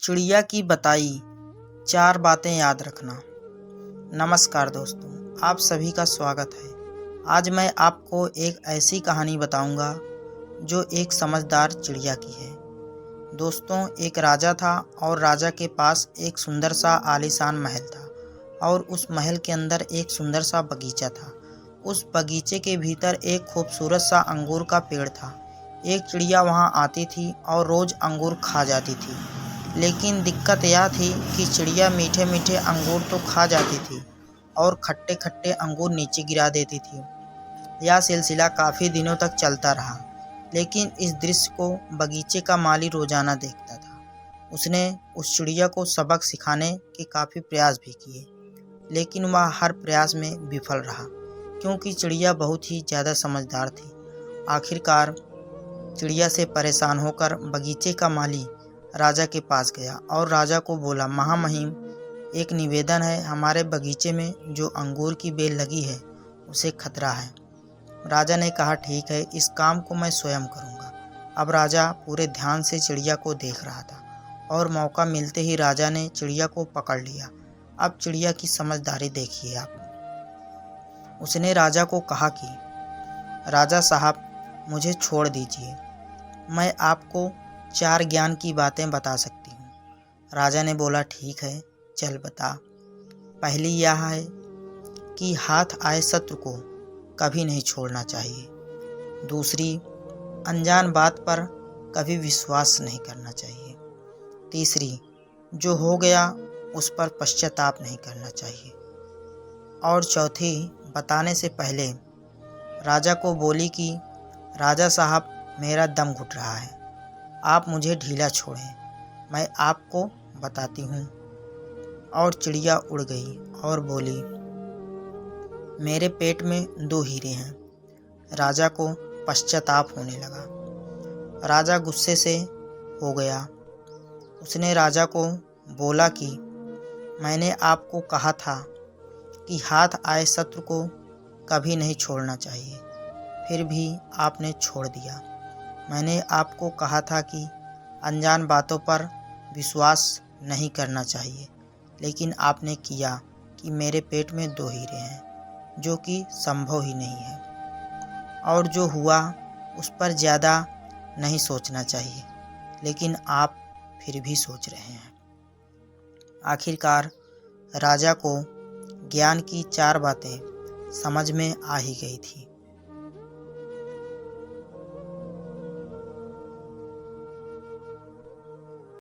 चिड़िया की बताई 4 बातें याद रखना। नमस्कार दोस्तों, आप सभी का स्वागत है। आज मैं आपको एक ऐसी कहानी बताऊंगा जो एक समझदार चिड़िया की है। दोस्तों, एक राजा था और राजा के पास एक सुंदर सा आलीशान महल था और उस महल के अंदर एक सुंदर सा बगीचा था। उस बगीचे के भीतर एक खूबसूरत सा अंगूर का पेड़ था। एक चिड़िया वहां आती थी और रोज अंगूर खा जाती थी। लेकिन दिक्कत यह थी कि चिड़िया मीठे मीठे अंगूर तो खा जाती थी और खट्टे खट्टे अंगूर नीचे गिरा देती थी। यह सिलसिला काफ़ी दिनों तक चलता रहा, लेकिन इस दृश्य को बगीचे का माली रोजाना देखता था। उसने उस चिड़िया को सबक सिखाने के काफ़ी प्रयास भी किए, लेकिन वह हर प्रयास में विफल रहा, क्योंकि चिड़िया बहुत ही ज़्यादा समझदार थी। आखिरकार चिड़िया से परेशान होकर बगीचे का माली राजा के पास गया और राजा को बोला, महामहिम, एक निवेदन है, हमारे बगीचे में जो अंगूर की बेल लगी है उसे खतरा है। राजा ने कहा, ठीक है, इस काम को मैं स्वयं करूंगा। अब राजा पूरे ध्यान से चिड़िया को देख रहा था और मौका मिलते ही राजा ने चिड़िया को पकड़ लिया। अब चिड़िया की समझदारी देखिए आप। उसने राजा को कहा कि राजा साहब, मुझे छोड़ दीजिए, मैं आपको 4 ज्ञान की बातें बता सकती हूँ। राजा ने बोला, ठीक है, चल बता। पहली यह है कि हाथ आए शत्रु को कभी नहीं छोड़ना चाहिए। दूसरी, अनजान बात पर कभी विश्वास नहीं करना चाहिए। तीसरी, जो हो गया उस पर पश्चाताप नहीं करना चाहिए। और चौथी, बताने से पहले राजा को बोली कि राजा साहब, मेरा दम घुट रहा है, आप मुझे ढीला छोड़ें, मैं आपको बताती हूँ। और चिड़िया उड़ गई और बोली, मेरे पेट में 2 हीरे हैं। राजा को पश्चाताप होने लगा। राजा गुस्से से हो गया। उसने राजा को बोला कि मैंने आपको कहा था कि हाथ आए शत्रु को कभी नहीं छोड़ना चाहिए, फिर भी आपने छोड़ दिया। मैंने आपको कहा था कि अनजान बातों पर विश्वास नहीं करना चाहिए, लेकिन आपने किया कि मेरे पेट में 2 हीरे हैं, जो कि संभव ही नहीं है। और जो हुआ उस पर ज़्यादा नहीं सोचना चाहिए, लेकिन आप फिर भी सोच रहे हैं। आखिरकार राजा को ज्ञान की 4 बातें समझ में आ ही गई थी।